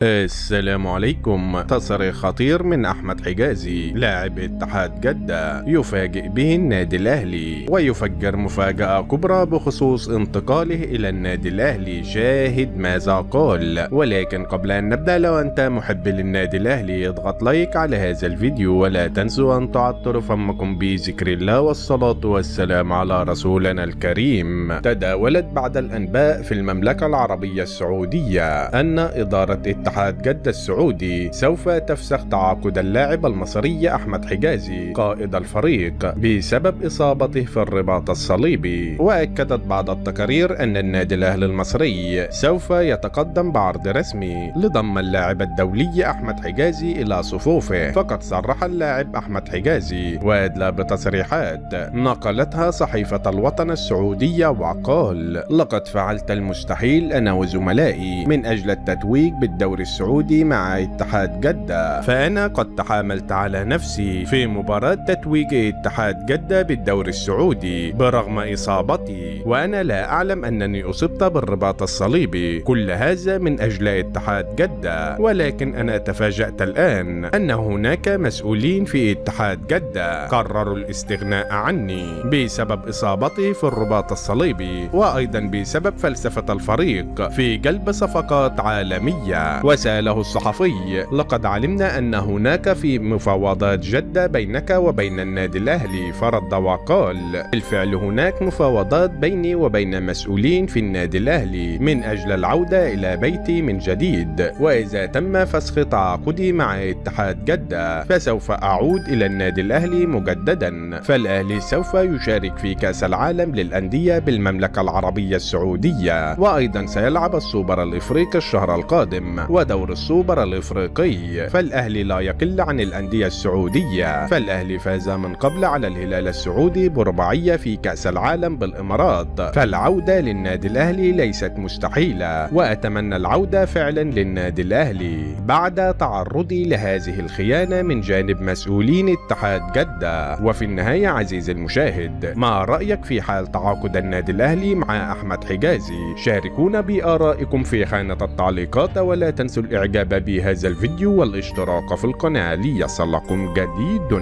السلام عليكم. تصريح خطير من أحمد حجازي لاعب اتحاد جدة يفاجئ به النادي الأهلي ويفجر مفاجأة كبرى بخصوص انتقاله إلى النادي الأهلي. شاهد ماذا قال. ولكن قبل أن نبدأ، لو أنت محب للنادي الأهلي اضغط لايك على هذا الفيديو، ولا تنسوا أن تعطروا فمكم بذكر الله والصلاة والسلام على رسولنا الكريم. تداولت بعض الأنباء في المملكة العربية السعودية أن إدارة اتحاد جدة السعودي سوف تفسخ تعاقد اللاعب المصري أحمد حجازي قائد الفريق بسبب إصابته في الرباط الصليبي. وأكدت بعض التقارير أن النادي الأهلي المصري سوف يتقدم بعرض رسمي لضم اللاعب الدولي أحمد حجازي إلى صفوفه. فقد صرح اللاعب أحمد حجازي وأدلى بتصريحات نقلتها صحيفة الوطن السعودية وقال: لقد فعلت المستحيل أنا وزملائي من أجل التتويج بالدوري السعودي مع اتحاد جدة، فأنا قد تحاملت على نفسي في مباراة تتويج اتحاد جدة بالدوري السعودي برغم إصابتي، وأنا لا أعلم أنني أصبت بالرباط الصليبي. كل هذا من أجل اتحاد جدة، ولكن أنا تفاجأت الآن أن هناك مسؤولين في اتحاد جدة قرروا الاستغناء عني بسبب إصابتي في الرباط الصليبي، وأيضا بسبب فلسفة الفريق في جلب صفقات عالمية. وسأله الصحفي: لقد علمنا أن هناك في مفاوضات جدة بينك وبين النادي الأهلي. فرد وقال: بالفعل هناك مفاوضات بيني وبين مسؤولين في النادي الأهلي من أجل العودة إلى بيتي من جديد، وإذا تم فسخ تعاقدي مع اتحاد جدة فسوف أعود إلى النادي الأهلي مجددا. فالأهلي سوف يشارك في كأس العالم للأندية بالمملكة العربية السعودية، وأيضا سيلعب السوبر الإفريقي الشهر القادم ودور السوبر الإفريقي. فالأهلي لا يقل عن الأندية السعودية، فالأهلي فاز من قبل على الهلال السعودي برباعية في كأس العالم بالإمارات، فالعودة للنادي الأهلي ليست مستحيلة، وأتمنى العودة فعلا للنادي الأهلي بعد تعرضي لهذه الخيانة من جانب مسؤولين اتحاد جدة. وفي النهاية عزيزي المشاهد، ما رأيك في حال تعاقد النادي الأهلي مع أحمد حجازي؟ شاركونا بآرائكم في خانة التعليقات، ولا تنسوا الإعجاب بهذا الفيديو والاشتراك في القناة ليصلكم جديد.